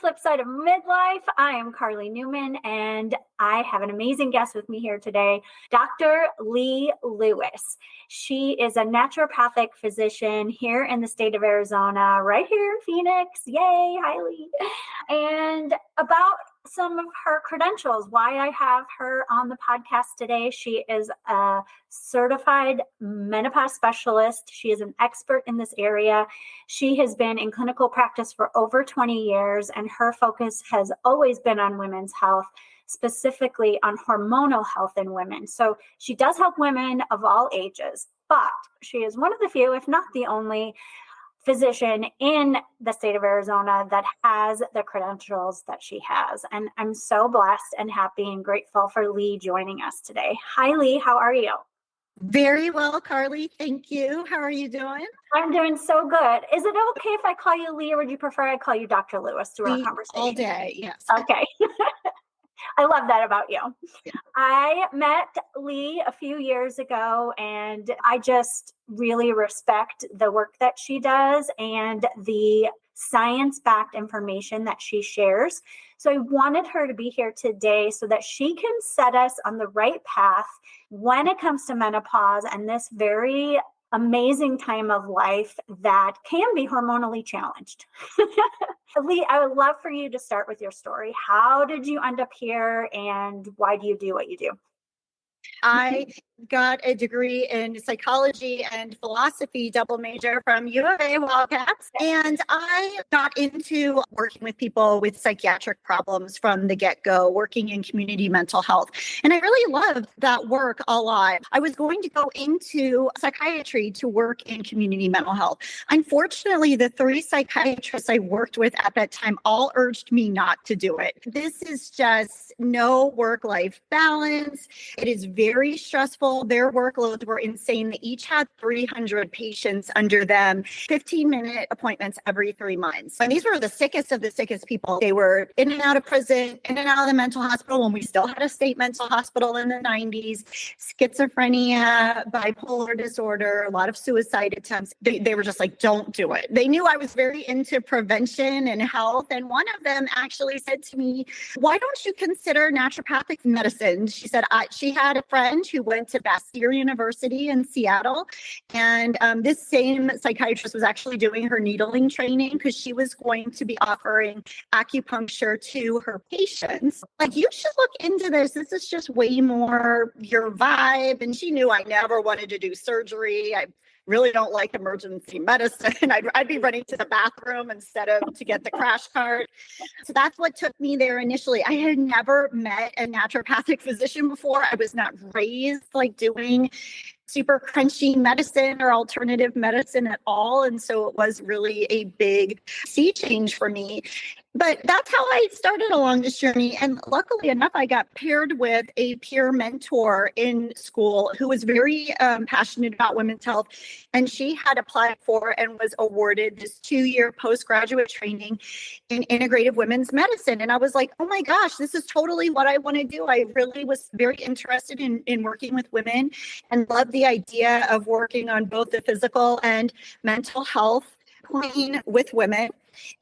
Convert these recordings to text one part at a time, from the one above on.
Flipside of Midlife. I am Karli Newman, and I have an amazing guest with me here today, Dr. Leigh Lewis. She is a naturopathic physician here in the state of Arizona, right here in Phoenix. Yay, hi Leigh. And about some of her credentials, why I have her on the podcast today. She is a certified menopause specialist. She is an expert in this area. She has been in clinical practice for over 20 years, and her focus has always been on women's health, specifically on hormonal health in women. So she does help women of all ages, but she is one of the few, if not the only, physician in the state of Arizona that has the credentials that she has. And I'm so blessed and happy and grateful for Leigh joining us today. Hi, Leigh. How are you? Very well, Karli. Thank you. How are you doing? I'm doing so good. Is it okay if I call you Leigh, or would you prefer I call you Dr. Lewis through our conversation? All day, yes. Okay. I love that about you. Yeah. I met Leigh a few years ago, and I just really respect the work that she does and the science-backed information that she shares. So I wanted her to be here today so that she can set us on the right path when it comes to menopause and this very amazing time of life that can be hormonally challenged. Leigh, I would love for you to start with your story. How did you end up here, and why do you do what you do? I got a degree in psychology and philosophy, double major from U of A Wildcats. And I got into working with people with psychiatric problems from the get-go, working in community mental health. And I really loved that work a lot. I was going to go into psychiatry to work in community mental health. Unfortunately, the 3 psychiatrists I worked with at that time all urged me not to do it. This is just no work-life balance. It is very stressful. Their workloads were insane. They each had 300 patients under them, 15-minute appointments every 3 months. And these were the sickest of the sickest people. They were in and out of prison, in and out of the mental hospital when we still had a state mental hospital in the 90s, schizophrenia, bipolar disorder, a lot of suicide attempts. They were just like, don't do it. They knew I was very into prevention and health. And one of them actually said to me, why don't you consider naturopathic medicine? She said she had a friend who went to Bastyr University in Seattle. And this same psychiatrist was actually doing her needling training because she was going to be offering acupuncture to her patients. Like, you should look into this. This is just way more your vibe. And she knew I never wanted to do surgery. I really don't like emergency medicine. I'd be running to the bathroom instead of to get the crash cart. So that's what took me there initially. I had never met a naturopathic physician before. I was not raised like doing super crunchy medicine or alternative medicine at all. And so it was really a big sea change for me. But that's how I started along this journey. And luckily enough, I got paired with a peer mentor in school who was very passionate about women's health. And she had applied for and was awarded this 2-year postgraduate training in integrative women's medicine. And I was like, oh my gosh, this is totally what I want to do. I really was very interested in working with women and loved the idea of working on both the physical and mental health plane with women.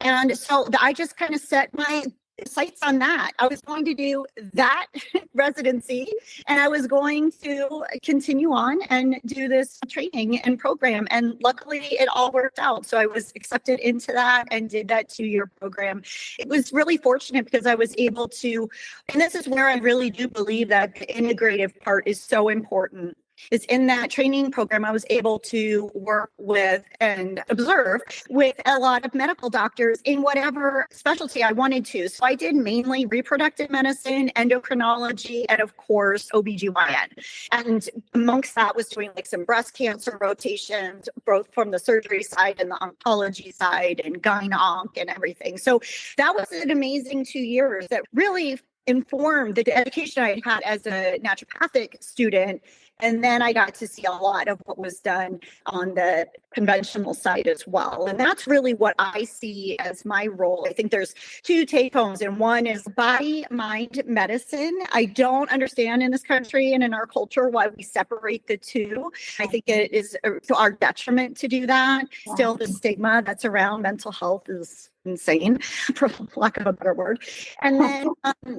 And so I just kind of set my sights on that. I was going to do that residency, and I was going to continue on and do this training and program. And luckily it all worked out. So I was accepted into that and did that 2-year program. It was really fortunate because I was able to, and this is where I really do believe that the integrative part is so important. Is in that training program, I was able to work with and observe with a lot of medical doctors in whatever specialty I wanted to. So I did mainly reproductive medicine, endocrinology, and of course, OBGYN. And amongst that was doing like some breast cancer rotations, both from the surgery side and the oncology side and gyn-onc and everything. So that was an amazing 2 years that really informed the education I had as a naturopathic student. And then I got to see a lot of what was done on the conventional side as well. And that's really what I see as my role. I think there's 2 take homes, and one is body, mind, medicine. I don't understand in this country and in our culture why we separate the 2. I think it is to our detriment to do that. Still, the stigma that's around mental health is insane, for lack of a better word. And then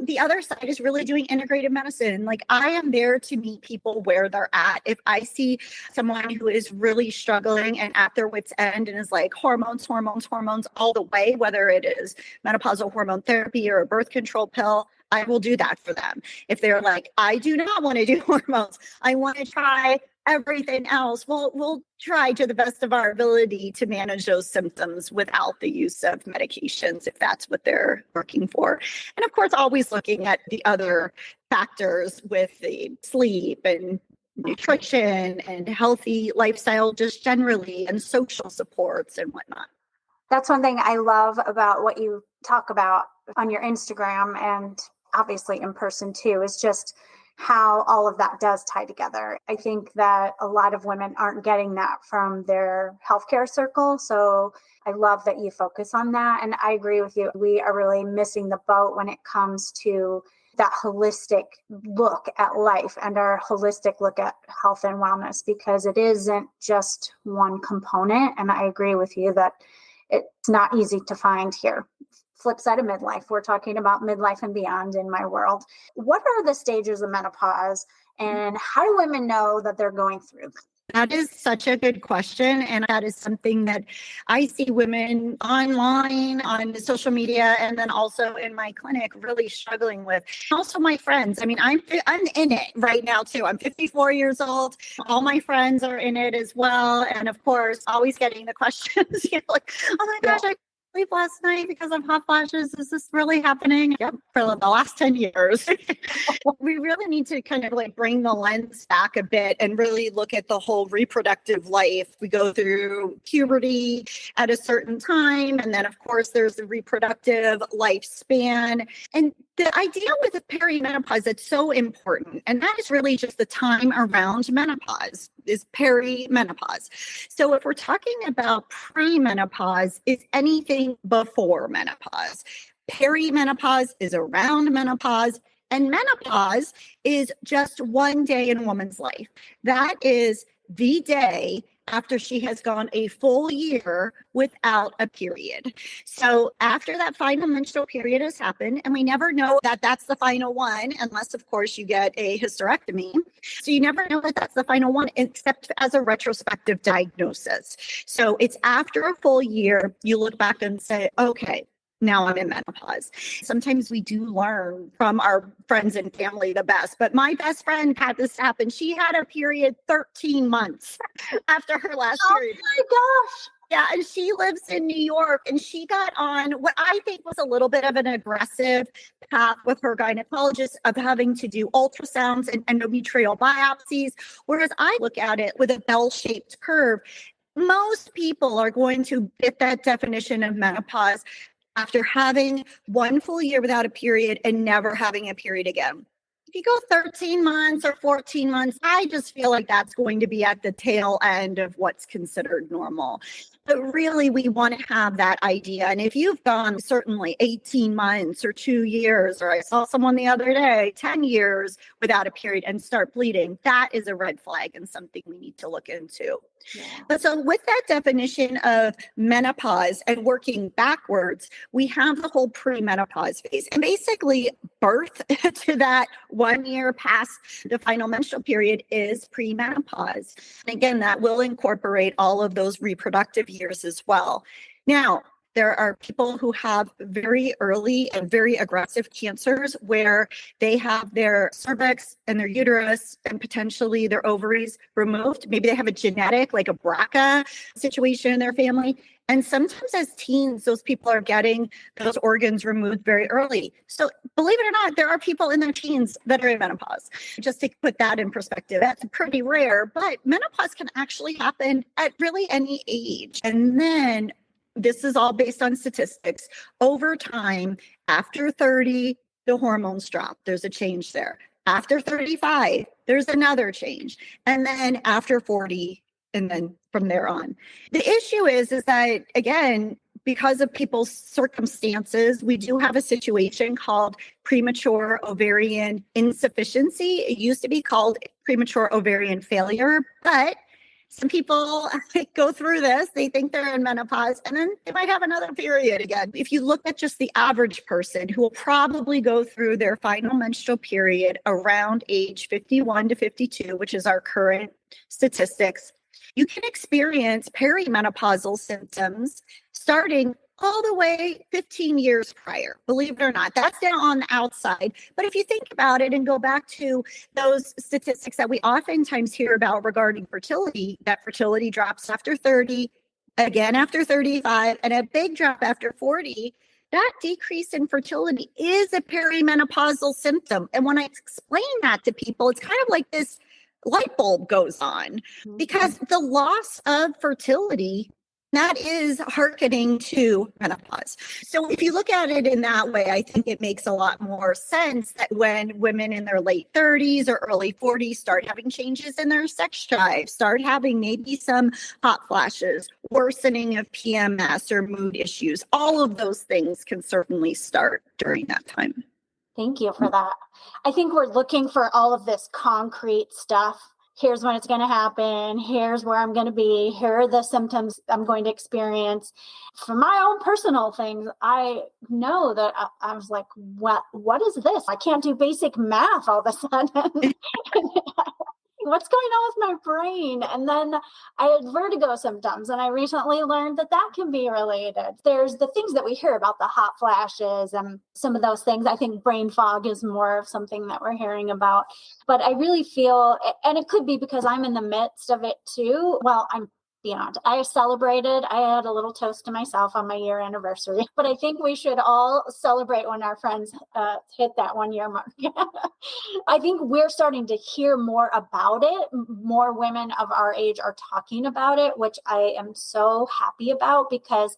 the other side is really doing integrative medicine. Like, I am there to meet people where they're at. If I see someone who is really struggling and at their wit's end and is like hormones all the way, whether it is menopausal hormone therapy or a birth control pill, I will do that for them. If they're like, I do not want to do hormones, I want to try everything else, we'll try to the best of our ability to manage those symptoms without the use of medications, if that's what they're looking for. And of course, always looking at the other factors with the sleep and nutrition and healthy lifestyle just generally, and social supports and whatnot. That's one thing I love about what you talk about on your Instagram and obviously in person too, is just how all of that does tie together. I think that a lot of women aren't getting that from their healthcare circle. So I love that you focus on that. And I agree with you. We are really missing the boat when it comes to that holistic look at life and our holistic look at health and wellness, because it isn't just one component. And I agree with you that it's not easy to find here. Flipside of midlife. We're talking about midlife and beyond in my world. What are the stages of menopause, and how do women know that they're going through them? That is such a good question. And that is something that I see women online, on social media, and then also in my clinic really struggling with. Also my friends. I mean, I'm in it right now too. I'm 54 years old. All my friends are in it as well. And of course, always getting the questions, like, oh my gosh, I sleep last night because of hot flashes. Is this really happening? Yep, for the last 10 years. We really need to kind of like bring the lens back a bit and really look at the whole reproductive life. We go through puberty at a certain time. And then of course there's the reproductive lifespan. And the idea with perimenopause that's so important, and that is really just the time around menopause, is perimenopause. So if we're talking about premenopause, is anything before menopause. Perimenopause is around menopause, and menopause is just one day in a woman's life. That is the day after she has gone a full year without a period. So after that final menstrual period has happened, and we never know that that's the final one, unless of course you get a hysterectomy. So you never know that that's the final one, except as a retrospective diagnosis. So it's after a full year, you look back and say, okay, now I'm in menopause. Sometimes we do learn from our friends and family the best, but my best friend had this happen. She had a period 13 months after her last period. Oh my gosh. Yeah, and she lives in New York, and she got on what I think was a little bit of an aggressive path with her gynecologist of having to do ultrasounds and endometrial biopsies, whereas I look at it with a bell-shaped curve. Most people are going to get that definition of menopause after having one full year without a period and never having a period again. If you go 13 months or 14 months, I just feel like that's going to be at the tail end of what's considered normal. But really, we want to have that idea. And if you've gone certainly 18 months or 2 years, or I saw someone the other day, 10 years without a period and start bleeding, that is a red flag and something we need to look into. Yeah. But so with that definition of menopause and working backwards, we have the whole premenopause phase. And basically birth to that 1 year past the final menstrual period is premenopause. And again, that will incorporate all of those reproductive years as well. Now, there are people who have very early and very aggressive cancers where they have their cervix and their uterus and potentially their ovaries removed. Maybe they have a genetic, like a BRCA situation in their family. And sometimes as teens, those people are getting those organs removed very early. So believe it or not, there are people in their teens that are in menopause. Just to put that in perspective, that's pretty rare, but menopause can actually happen at really any age. And then this is all based on statistics. Over time, after 30, the hormones drop. There's a change there. After 35, there's another change. And then after 40, and then from there on. The issue is that, again, because of people's circumstances, we do have a situation called premature ovarian insufficiency. It used to be called premature ovarian failure, but Some people go through this, they think they're in menopause, and then they might have another period again. If you look at just the average person who will probably go through their final menstrual period around age 51 to 52, which is our current statistics, you can experience perimenopausal symptoms starting all the way 15 years prior, believe it or not. That's down on the outside. But if you think about it and go back to those statistics that we oftentimes hear about regarding fertility, that fertility drops after 30, again after 35, and a big drop after 40, that decrease in fertility is a perimenopausal symptom. And when I explain that to people, it's kind of like this light bulb goes on, because the loss of fertility, that is hearkening to menopause. So if you look at it in that way, I think it makes a lot more sense that when women in their late 30s or early 40s start having changes in their sex drive, start having maybe some hot flashes, worsening of PMS or mood issues, all of those things can certainly start during that time. Thank you for that. I think we're looking for all of this concrete stuff. Here's when it's going to happen. Here's where I'm going to be. Here are the symptoms I'm going to experience. For my own personal things, I know that I was like, what is this? I can't do basic math all of a sudden. What's going on with my brain? And then I had vertigo symptoms, and I recently learned that that can be related. There's the things that we hear about, the hot flashes and some of those things. I think brain fog is more of something that we're hearing about. But I really feel, and it could be because I'm in the midst of it too. Well, I'm beyond. I celebrated. I had a little toast to myself on my year anniversary, but I think we should all celebrate when our friends hit that 1 year mark. I think we're starting to hear more about it. More women of our age are talking about it, which I am so happy about, because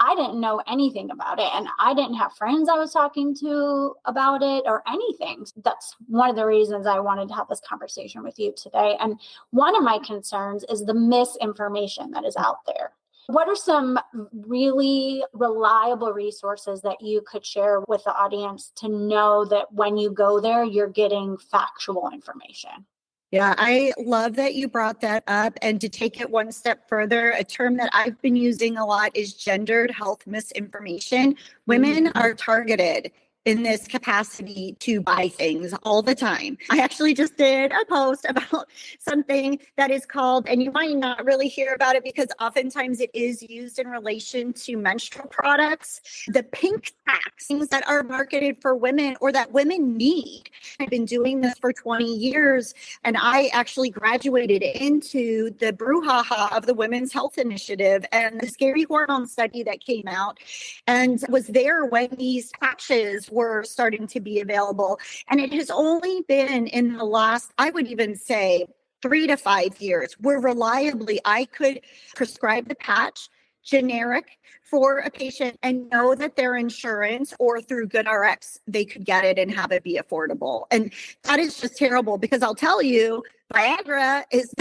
I didn't know anything about it, and I didn't have friends I was talking to about it or anything. That's one of the reasons I wanted to have this conversation with you today. And one of my concerns is the misinformation that is out there. What are some really reliable resources that you could share with the audience to know that when you go there, you're getting factual information? Yeah, I love that you brought that up. And to take it one step further, a term that I've been using a lot is gendered health misinformation. Women are targeted in this capacity to buy things all the time. I actually just did a post about something that is called, and you might not really hear about it because oftentimes it is used in relation to menstrual products, the pink packs, things that are marketed for women or that women need. I've been doing this for 20 years, and I actually graduated into the brouhaha of the Women's Health Initiative and the scary hormone study that came out, and was there when these patches were starting to be available. And it has only been in the last, I would even say, 3 to 5 years where reliably I could prescribe the patch generic for a patient and know that their insurance or through GoodRx, they could get it and have it be affordable. And that is just terrible, because I'll tell you, Viagra is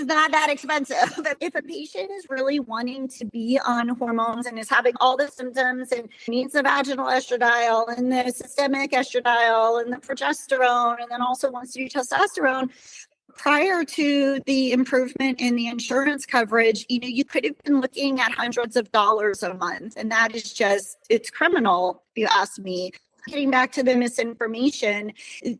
not that expensive. If a patient is really wanting to be on hormones and is having all the symptoms and needs the vaginal estradiol and the systemic estradiol and the progesterone, and then also wants to do testosterone, prior to the improvement in the insurance coverage, you could have been looking at hundreds of dollars a month. And that is just, it's criminal, if you ask me. Getting back to the misinformation,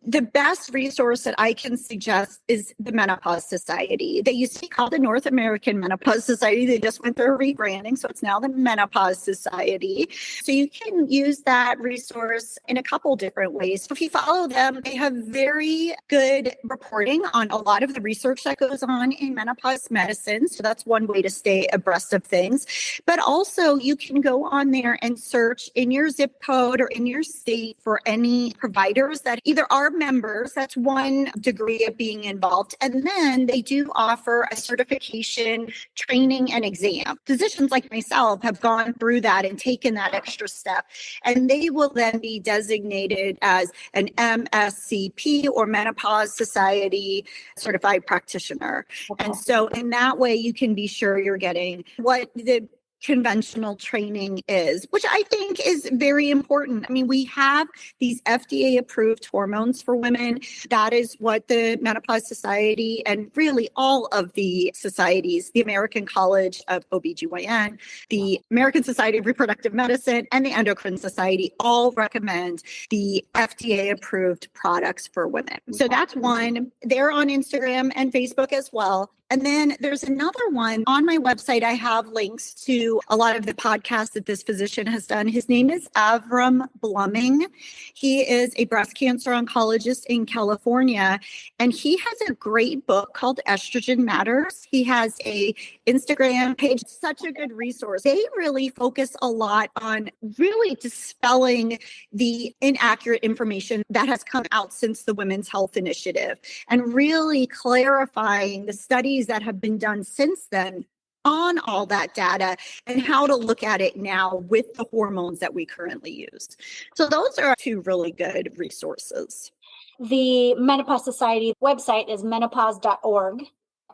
the best resource that I can suggest is the Menopause Society. They used to be called the North American Menopause Society. They just went through a rebranding, so it's now the Menopause Society. So you can use that resource in a couple different ways. If you follow them, they have very good reporting on a lot of the research that goes on in menopause medicine. So that's one way to stay abreast of things. But also you can go on there and search in your zip code or in your state for any providers that either are members, that's one degree of being involved, and then they do offer a certification, training, and exam. Physicians like myself have gone through that and taken that extra step, and they will then be designated as an MSCP or Menopause Society certified practitioner. Okay. And so in that way, you can be sure you're getting what the conventional training is, which I think is very important. I mean, we have these FDA approved hormones for women. That is what the Menopause Society and really all of the societies, the American College of OBGYN, the American Society of Reproductive Medicine, and the Endocrine Society all recommend the FDA approved products for women. So that's one. They're on Instagram and Facebook as well. And then there's another one on my website. I have links to a lot of the podcasts that this physician has done. His name is Avram Bluming. He is a breast cancer oncologist in California, and he has a great book called Estrogen Matters. He has a Instagram page, such a good resource. They really focus a lot on really dispelling the inaccurate information that has come out since the Women's Health Initiative and really clarifying the studies that have been done since then on all that data and how to look at it now with the hormones that we currently use. So those are two really good resources. The Menopause Society website is menopause.org.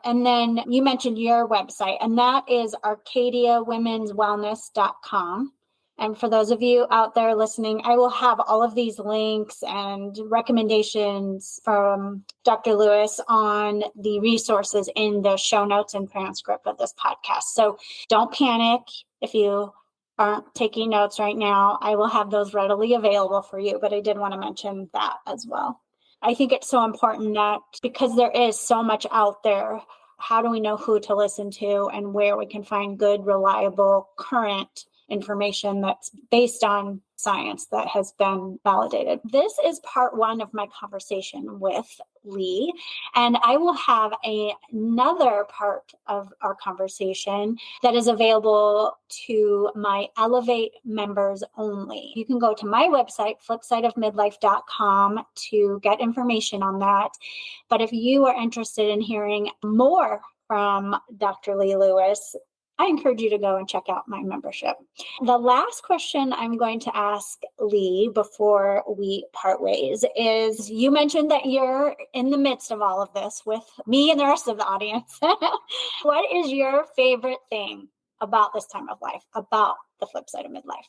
And then you mentioned your website, and that is arcadiawomenswellness.com. And for those of you out there listening, I will have all of these links and recommendations from Dr. Lewis on the resources in the show notes and transcript of this podcast. So don't panic if you aren't taking notes right now. I will have those readily available for you, but I did want to mention that as well. I think it's so important that because there is so much out there, how do we know who to listen to and where we can find good, reliable, current information that's based on science that has been validated? This is part one of my conversation with Leigh, and I will have another part of our conversation that is available to my Elevate members only. You can go to my website, flipsideofmidlife.com, to get information on that. But if you are interested in hearing more from Dr. Leigh Lewis, I encourage you to go and check out my membership. The last question I'm going to ask Leigh before we part ways is, you mentioned that you're in the midst of all of this with me and the rest of the audience. What is your favorite thing about this time of life, about the flip side of midlife?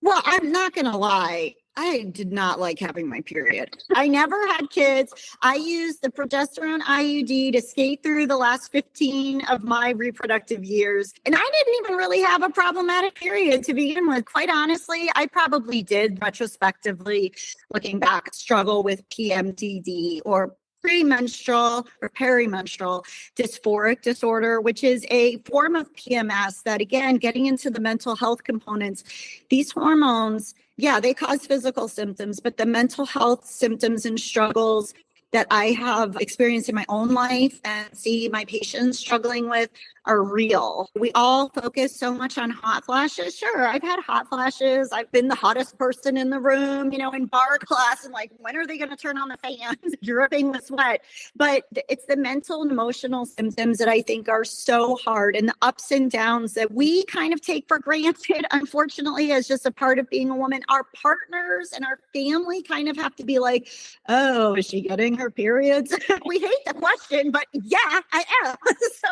Well, I'm not going to lie. I did not like having my period. I never had kids. I used the progesterone IUD to skate through the last 15 of my reproductive years. And I didn't even really have a problematic period to begin with. Quite honestly, I probably did retrospectively, looking back, struggle with PMDD or premenstrual or perimenstrual dysphoric disorder, which is a form of PMS that, again, getting into the mental health components, these hormones, yeah, they cause physical symptoms, but the mental health symptoms and struggles that I have experienced in my own life and see my patients struggling with are real. We all focus so much on hot flashes. Sure, I've had hot flashes. I've been the hottest person in the room, in bar class, and like, when are they going to turn on the fans? Dripping with sweat. But it's the mental and emotional symptoms that I think are so hard, and the ups and downs that we kind of take for granted, unfortunately, as just a part of being a woman. Our partners and our family kind of have to be like, oh, is she getting her periods? We hate the question, but yeah, I am. So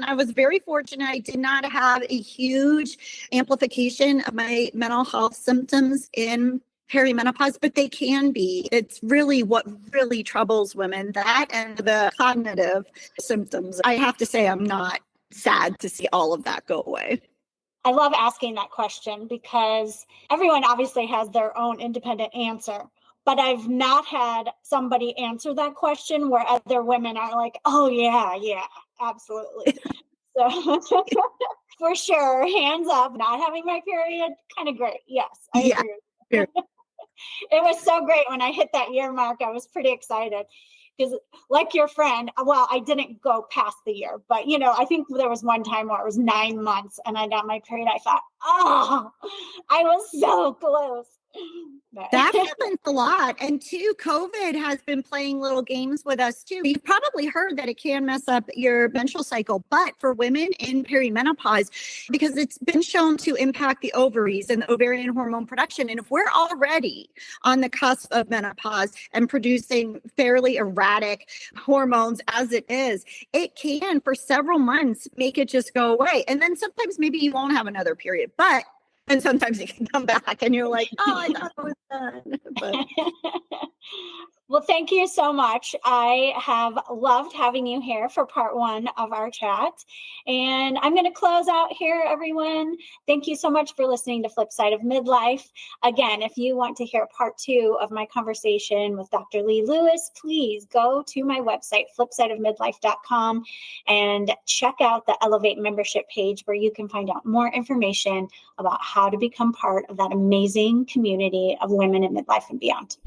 I was very fortunate. I did not have a huge amplification of my mental health symptoms in perimenopause, but they can be. It's really what really troubles women, that and the cognitive symptoms. I have to say, I'm not sad to see all of that go away. I love asking that question because everyone obviously has their own independent answer. But I've not had somebody answer that question where other women are like, oh, yeah, absolutely. So for sure, hands up, not having my period, kind of great. Yes, I agree. It was so great when I hit that year mark. I was pretty excited because, like your friend, well, I didn't go past the year, but, I think there was one time where it was 9 months and I got my period. I thought, oh, I was so close. That happens a lot. And two, COVID has been playing little games with us too. You've probably heard that it can mess up your menstrual cycle, but for women in perimenopause, because it's been shown to impact the ovaries and the ovarian hormone production. And if we're already on the cusp of menopause and producing fairly erratic hormones as it is, it can for several months make it just go away. And then sometimes maybe you won't have another period, and sometimes it can come back and you're like, oh, I thought it was done. But well, thank you so much. I have loved having you here for part one of our chat. And I'm going to close out here, everyone. Thank you so much for listening to Flipside of Midlife. Again, if you want to hear part two of my conversation with Dr. Leigh Lewis, please go to my website, flipsideofmidlife.com, and check out the Elevate membership page where you can find out more information about how to become part of that amazing community of women in midlife and beyond.